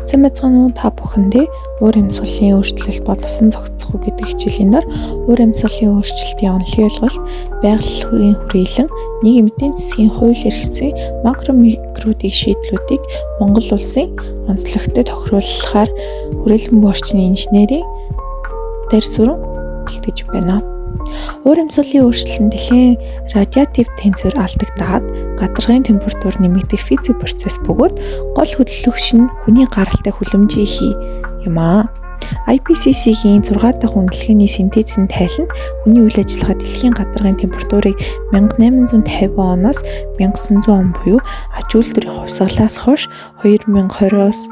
Сайн байцгаана уу та бүхэндээ уур амьсгалын өөрчлөлт боловсон зохицох гэдэг хичээлийн дор уур амьсгалын өөрчлөлтийн онолын ойлголт, байгалийн хүрээлэн, нийгмийн эдийн засгийн хууль эрх зүйн макро микродыг шийдлүүдийг Монгол улсын онцлогтой тохируулахаар хүрээлэн буй орчны инженерийн дээр сүрэн бэлтгэж байна. Уур амьсгалын өөрчлөлт нь дэлхийн радиатив тэнцвэр алдагдаад гадаргын температур нэмэгдэх физик процесс бөгөөд гол хөдөлгөгч нь хүний гаралтай хүлэмжийн хий юм аа. IPCC-гийн 6 дахь үнэлгээний синтезийн тайланд хүний үйл ажиллагаа дэлхийн гадаргын температурыг 1850 оноос 1900 он буюу ач үйлдвэрийн хувьсгалаас хойш 2020-оос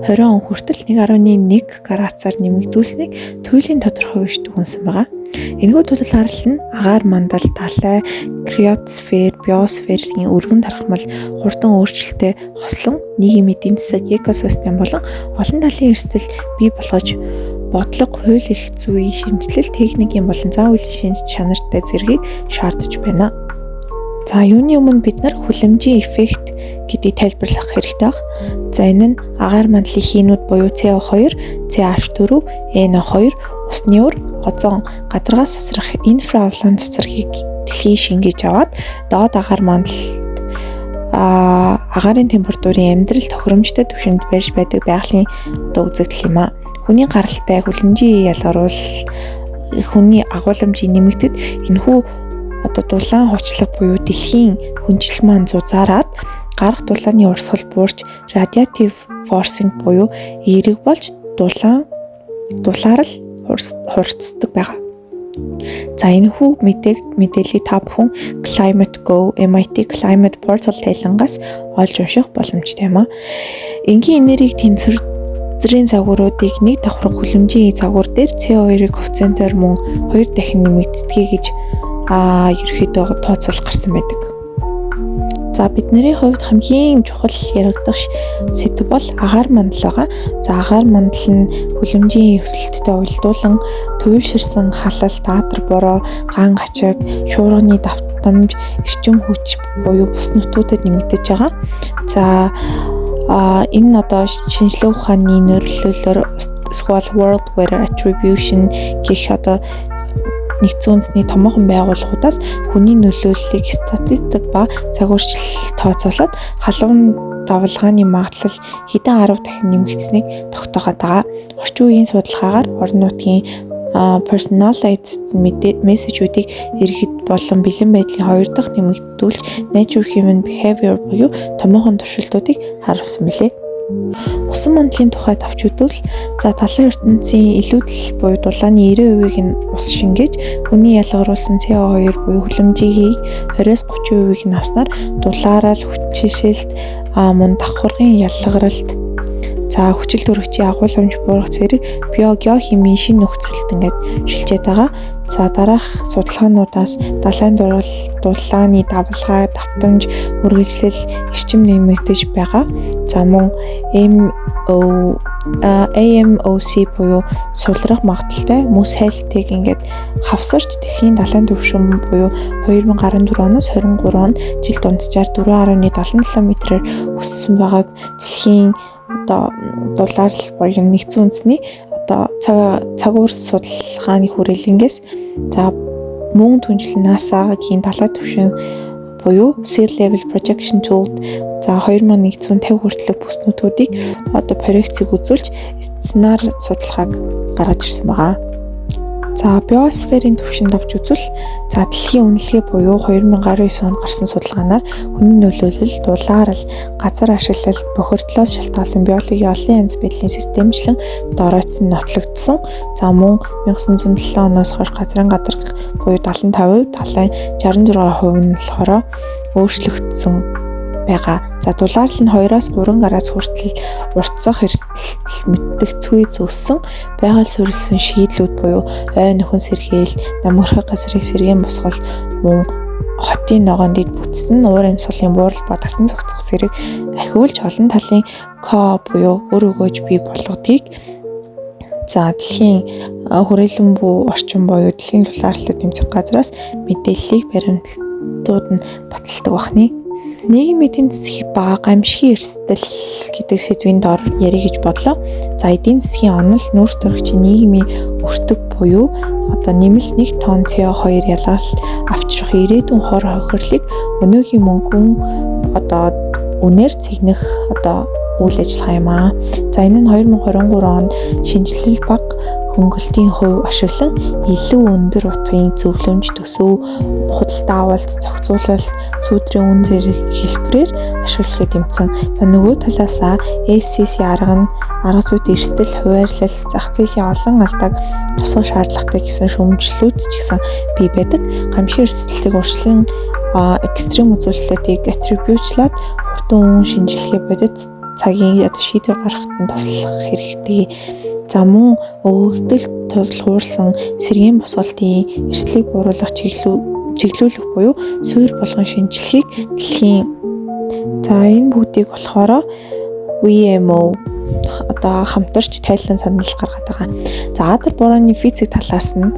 20 он хүртэл 1.1 градусаар нэмэгдүүлсэнийг туйлын тодорхой биш дүгнсэн байна. Энэхүү тулгарал нь агаар мандал, далай, криосфер, биосферийн өргөн тархмал, хурдан өөрчлөлттэй хослон нийгмийн эдийн засаг, экосистем болон олон талын эрсдэл бий болгож бодлого, хууль эрх зүйн шинжилэл, техникийн болон зан үйлийн шинж чанартай зэргийг шаардаж байна. За юуны өмнө бид нар хүлэмжийн эффект гэдгийг тайлбарлах хэрэгтэй баг. За энэ нь агаар мандлын хийнүүд буюу CO2, CH4, NO2, усны ур, озон, гадаргаас засрах инфраволн цацрагыг дэлхий шингээж аваад доод агаар мандалд агаарын температурын амьдрал тохиромжтой түвшинд барьж байдаг байгалийн үзэгдэл юм аа. Хүний гаралтай хүлэмжийн ялгаруул хүний агуулмжийн нэмэгдэд энэхүү дулаан хучлаг буюу дэлхийн хөнжил маань зузаараад гарах дулааны урсгал буурч радиатив форсинг буюу эерэг болж дулаар л хурцдаг байгаа. За энэхүү мэдээллийг та бүхэн Climate Go, MIT Climate Portal тайлангаас олж унших боломжтой юм аа. Энгийн энергийг тэнцвэрийн загваруудыг нэг давхар хүлэмжийн загвар дээр CO2-ыг коэффициентээр мөн 2 дахин нэмэгддэг гэж ерөөхдөө тооцоол гарсан байдаг. За бидний хувьд хамгийн чухал яригдах сэдэв бол агаар мандал байгаа. За агаар мандал нь хүлэмжийн өсөлттэй уялдуулан туйлширсан халал, даатар бороо, ган гачиг, шуурганы давтамж, эрчим хүч буюу бус нутгуудад нэмэгдэж байгаа. За энэ нь одоо шинжлэх ухааны нөлөөллөөр эсвэл World Weather Attribution гэх одоо нэгдсэн үндэсний томоохон байгууллагуудаас хүний нөлөөллийг статистик ба загварчлал тооцоолоод халуун давалгааны магадлал хэдэн 10 дахин нэмэгдсэнийг тогтооход байгаа. Орчин үеийн судалгаагаар орон нутгийн personalized мессежүүдийг иргэд болон бэлэн байдлын 2 дахь нэмэгдүүлж Nature Human Behavior буюу томоохон туршилтуудыг харуулсан билээ. Усан мандлын тухайд авч үзвэл далайн ертөнцийн илүүдэл буюу дулааны 90%-ийг нь ус шингээж хүний ялгаруулсан CO2 буюу хүлэмжийн 20-30%-ийг нь авснаар дулаараа л хүчишэлт мөн давхаргын ялгаралт хүчил төрөгчийн агуулмж буурах зэрэг биогеохимийн шинэ нөхцөлд ингээд шилжээд байгаа. За дараах судалгаануудаас далайн дулааны давалгаа, давтамж, үргэлжлэл эрчим нэмэгдэж байгаа. За мөн AMOC буюу сулрах магадaltaй мөс хайлтыг ингээд хавсарч дэлхийн далайн түвшин буюу 2014 оноос 23 онд жил дунджаар 4.77 м-ээр өссөн байгааг дэлхийн дулаар буюу нэгдсэн үндэсний цаг уурс судалгааны хүрээлэнгээс мөн түнжил NASA-гийн далай түвшин буюу Sea Level Projection Tool 2150 хүртэлх бүс нутгуудыг проекцийг үзүүлж сценар судалгааг гаргаж ирсэн байгаа. За биосферийн түвшинд авч үзвэл дэлхийн үнэлгээ буюу 2019 онд гарсан судалгаанаар хүний нөлөөлөл дулаар л газар ашиглалт бохирдлоос шалтгаалсан биологийн олон янз байдлын системчлэн доройцсон нотлогдсон. За мөн 1907 оноос хойш газрын гадарга буюу 75%, далайн 66% нь болохоор өөрчлөгдсөн байгаа. За дулаалал нь 2-3 градус хүртэл уртсах эрсдэл мэддэг зөссөн байгаль суурилсан шийдлүүд буюу ой нөхөн сэргээл, намгарах газрыг сэргээн босгол мөн хотын ногоон дэд бүтсэн уур амьсгалын буурал ба дасан зохицох зэрэг ахиулж олон талын буюу өр өгөөж бий болгодгийг дэлхийн хүрээлэн буй орчин буюу дэлхийн дулааллалт тэмцэх газраас мэдээллийг баримтууд нь баталдаг бахны. Нийгмийн эдийн засгийн ба гамшигын эрсдэл гэдэг сэдвийн дор ярих гэж бодлоо. За эдийн засгийн онол нүүрс төрөгчийн нийгмийн өртөг буюу нэмэлт 1 тонн CO2 ялгарл авчрах ирээдүйн хор хохирлыг өнөөгийн мөнгөн үнээр цэгнэх үйл ажиллагаа юм аа. За энэ нь 2023 онд шинжилэл бага хөнгөлтийн хувь ашиглан илүү өндөр утгын зөвлөмж төсөв, худалдаа авалт, зохицуулалт, сүүдрийн үн зэрэг хэлбэрээр ашиглахыг тэмцэн. За нөгөө талаасаа SCC арга зүйд эрсдэл, хуваарлал, зах зээлийн олон алдааг тусгах шаардлагатай гэсэн шүүмжлүүд ч гэсэн бий байдаг. Гамшигын эрсдэлийг урьдчилан экстрем үзүүлэлтийг атрибутлаад хурдан шинжилгээ бодит цагийн шийдвэр гаргахад нь туслах хэрэгтэй. За мөн өгөгдөл тулгуурсан сэргийн босголтын эрсдлийг бууруулах чиглүүлэх буюу суурь болгон шинжилгээг дэлхийн энэ бүгдийг болохоор WMO хамтарч тайлан санал гаргаад байгаа. За Адер борооны физик талаас нь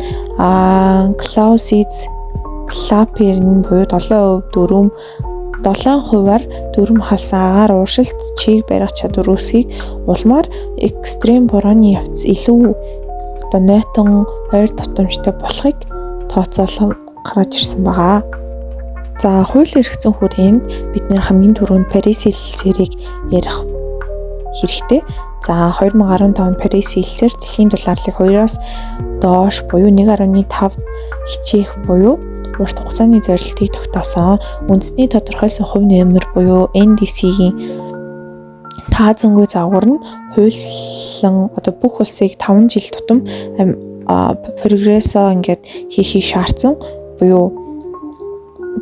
Клаперн буюу 7%-аар дүрм халсан агаар ууршилт чийг барих чадвар үүсгийг улмаар экстрем борооны явц илүү нойтон ойр давтамжтай болохыг тооцоолол гаргаж ирсэн байгаа. За хууль эрх зүйн хүрээнд бид нэр хамгийн түрүүнд Парис хэлэлцээрийг ярих хэрэгтэй. За 2015 Парис хэлэлцээр дэлхийн дулаалыг 2-оос доош буюу 1.5 хичээх буюу урт хугацааны зорилтыг тогтоосон. Үндэсний тодорхойлсон хувь нэмэр буюу NDC-ийн таазангүй загвар нь хуульчлан бүх улсыг 5 жил тутам прогрессо хийхийг шаардсан. Буюу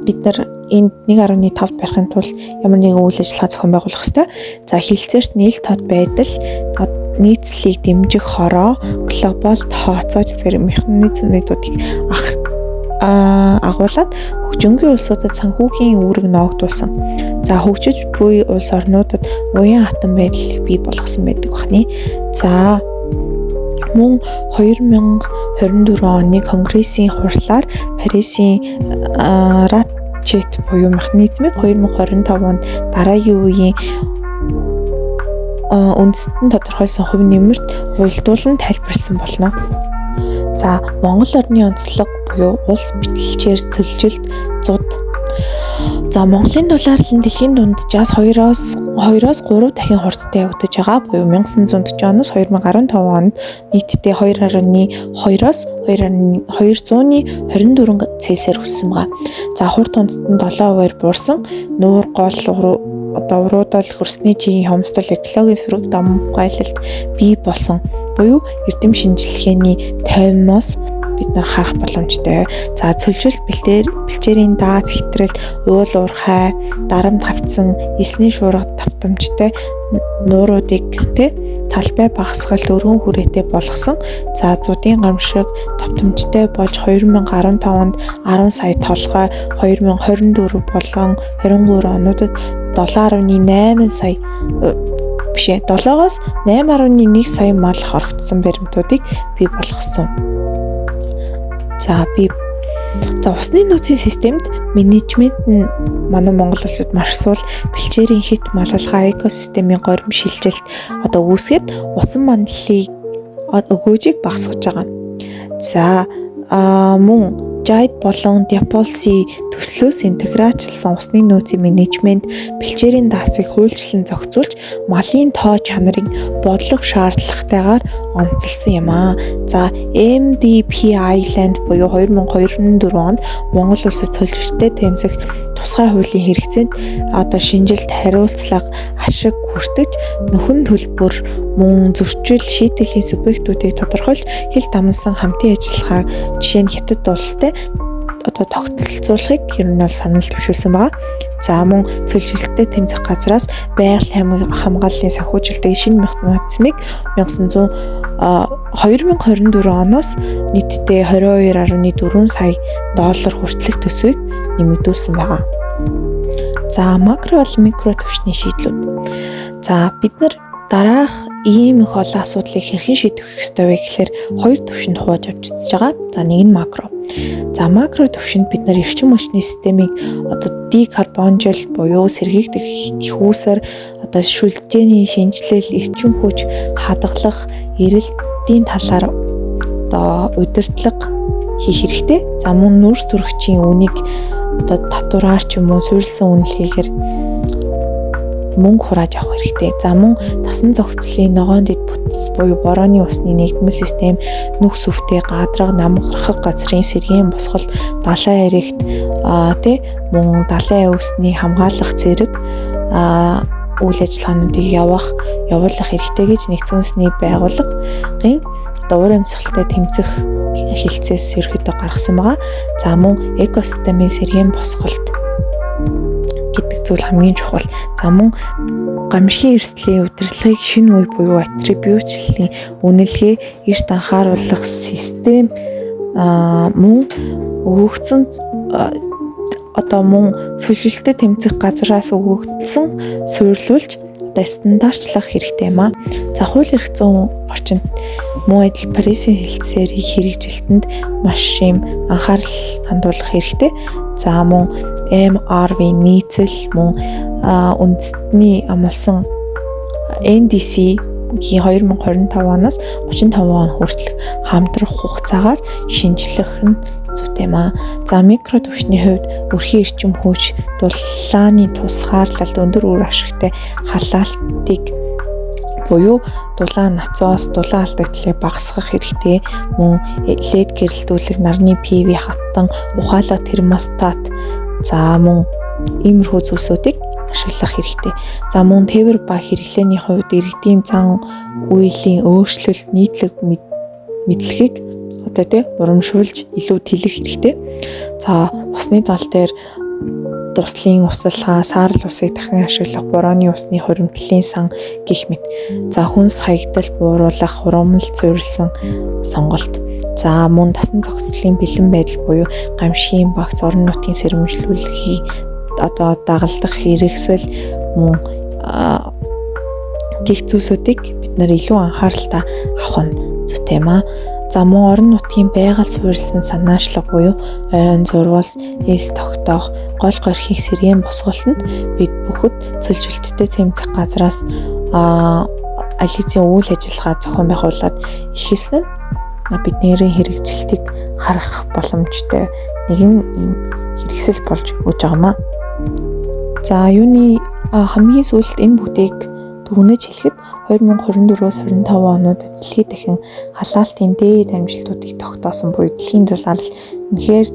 бид нар энд 1.5-д барихын тулд ямар нэгэн үйл ажиллагаа зохион байгуулах ёстой. За хэлэлцээрт нийлт тод байдал, нийцлэлийг дэмжих хороо, глобал тооцоож зэрэг механизмуудыг агуулад хөгжингийн улсуудад санхүүгийн үүрэг ноогдуулсан. За хөгжиж буй улс орнуудад уян хатан байдлыг бий болгосон байдаг бахны. За мөн 2024 оны Конгрессийн хурлаар Парисын Ratchet буюу механизмыг 2025 онд дараагийн үеийн үндэстэн тодорхойлсон хувь нэмэрт уялдуулан тайлбарласан болно. За Монгол орны онцлог буюу улс бэлчээр цөлжилт 100. За Монголын дулаарлал дэлхийн дунджаас 2-оос 3 дахин хурдтай явагдаж байгаа. Буюу 1940 оноос 2015 онд нийтдээ 2.2-оос 224 Цельсиор өссөн байгаа. За хурд тундад нь 7%-аар буурсан. Нуур гол уруудал хөрсний чигийн хомсдол экологийн сөрөг дамгайлалт бий болсон. Буюу эрдэм шинжилгээний тоймоос бид нар харах боломжтой. За цөлжилт бэлчээрийн дааз хэтрэл, уул уурхай, дарамт хавцсан, эсний шуурга давтамжтай нууруудыг талбай багасгал өргөн хүрээтэй болгосон. За зуудын гамшиг давтамжтай болж 2015 онд 10 сая толгой, 2024 болон 23 онуудад 7.8 сая 7-оос 8.1 сая мал хорогдсон баримтуудыг бий болгосон. За усны нөөцийн системд менежмент нь манай Монгол улсад маш сул бэлчээрийн хит малалгаа экосистемийн горим шилжилт үүсгээд усан мандлыг өгөөжийг багасгаж байгаа. За мөн Жайд болон Деполси төслөөс интеграчлсан усны нөөцийн менежмент бэлчээрийн даацыг хуульчлан зохицуулж малын тоо чанарыг бодлого шаардлагатайгаар онцлсан юм аа. За MDP Island буюу 2024 онд Монгол улсад цөлжилттэй тэмцэх тусгай хуулийн хэрэгцээнд шинжилт хариуцлага ашиг хүртэж нөхөн төлбөр мөн зөрчил шийтгэлийн субъектүүдийг тодорхойлж хил дамнасан хамтын ажиллагаа жишээ нь Хятад улстай тогтолцуулахыг ер нь санал төвшүүлсэн байгаа. За мөн цөлжилттэй тэмцэх газраас байгаль хамгааллын санхүүжилтийн шинэ механизмыг 2024 оноос нийтдээ 22.4 сая доллар хүртэлх төсвийг нэмэгдүүлсэн байгаа. За макро бол микро түвшний шийдлүүд. За бид нар дараах ийм их олон асуудлыг хэрхэн шийдэх ёстой вэ гэхээр хоёр төвшөнд хувааж авч үзэж байгаа. За нэг нь макро. За макро төвшөнд бид нар эрчим хүчний системийг декарбонжил буюу сэргийгдэх их үүсвэр шүлжээний шинжилэл, эрчим хүч хадгалах, эрэлтийн талаар удирдлага хийх хэрэгтэй. За мөн нүүрс төрөгчийн үнийг татвараар ч юм уу суурилсан үнэлгээгээр мөнгө хурааж авах хэрэгтэй. За мөн тасан зохицлын ногоон дэд бүтц буюу борооны усны нэгдмэл систем, нүх сүвтэй, гадраг, намгархаг газрын сэргийн босгол, далайн эрэгт мөн далайн өвсний хамгаалах зэрэг үйл ажиллагаануудыг явуулах хэрэгтэй гэж нэгдсэн үндэсний байгууллагын уур амьсгалтай тэмцэх хилцээс ерөөдөө гаргасан байгаа. За мөн экосистемийн сэргийн босголт гэдэг зүйл хамгийн чухал. За мөн гамшигын эрсдлийн удирдлагыг шинэ үе буюу атрибьючлалын үнэлгээ, эрт анхааруулах систем мөн өгөгдсөн мөн сүлжилтэд тэмцэх газраас өгөгдсөн суйрлуулж стандартчлах хэрэгтэй юм аа. За хууль эрх зүйн орчинд мөн адил Парисын хэлтсээрийг хэрэгжилтэнд маш им анхаарал хандуулах хэрэгтэй. За мөн MRV нийцэл мөн үндэстний амласан NDC-гийн 2025 оноос 35 он хүртэлх хамтрах хугацаагаар шинжлэх нь зүйтэй юм аа. За микро түвшний хувьд өрхийн эрчим хүч, дулааны тусгаарлалт, өндөр үр ашигтай халаалтыг буюу дулаан нацоос дулаан алдагдлыг багасгах хэрэгтэй. Мөн LED гэрэлтүүлэг, нарны PV хатан, ухаалаг термостат, за мөн иймэрхүү зүйлсүүдийг ашиглах хэрэгтэй. За мөн тээвэр ба хэрэглээний хувьд иргэдийн зан үйлийн өөрчлөлт, нийтлэг мэдлэгийг урамшуулж илүү тэлэх хэрэгтэй. За усны тал дээр туслын усалгаа, саарл усыг дахин ашиглах, борооны усны хуримтлалын сан гэх мэт. За хүнс хаягдал бууруулах, хурамл суурилсан сонголт. За мөн тасан зохицлын бэлэн байдал буюу гамшигын багц, орон нутгийн сэрэмжлүүлэхийг дагалдах хэрэгсэл мөн гих зүйлсүүдийг бид нар илүү анхааралтай авах нь зүйтэй юм аа. За мөн орон нутгийн байгаль суурилсан санаачлага буюу ойн зурвас, эс тогтоох, гол горхийг сэргийн босголтод бид бүхэд цөлжилттэй тэмцэх газраас ализийн үйл ажиллагаа зохион байгуулад ихэсэн нь бидний хэрэгжилтийг харах боломжтой нэгэн юм хэрэгсэл болж өгч байгаа юм аа. За юуны хамгийн сүүлд энэ бүтээг дүгнэж хэлэхэд 2024-өөс 25 оноод дэлхийд дахин халаалтын дээд амжилтуудыг тогтоосон буюу дэлхийн дулаалал үнэхээр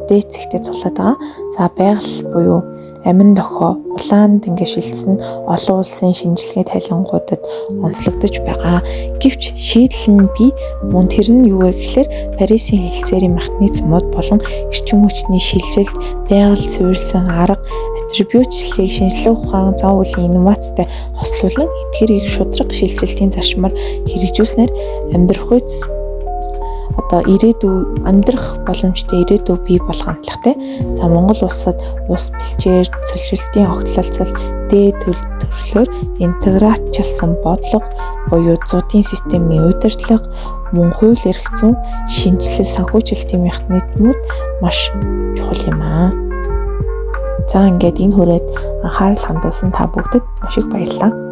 дээд зэгтээ тулаад байгаа. За байгаль буюу амин дохио улаанд шилжсэн олон улсын шинжилгээ тайлангуудад онцлогдож байгаа. Гэвч шийдэл нь бий. Мөн тэр нь юу вэ гэхээр Парисын хэлтсээрийн механизмууд болон эрчим хүчний шилжилт, байгаль суурилсан арга, атрибьючлалыг шинжилгээ ухаан, зав үеийн инновацтай хослуулан эдгээрийг шударга шилжилтийн зарчмаар хэрэгжүүлснээр амьдрах боломжтой ирээдүй бий болох хандлагатай. За Монгол улсад ус бэлчээр, цөлжилтийн огтлолцол, дээд төрлөөр интеграцчлсан бодлого буюу зуудын системийн удирдлага, мөн хууль эрх зүйн шинжилэл, санхүүжилтийн механизмууд маш чухал юм аа. За ингээд энэ хүрээд анхаарал хандуулсан та бүгдэд маш их баярлалаа.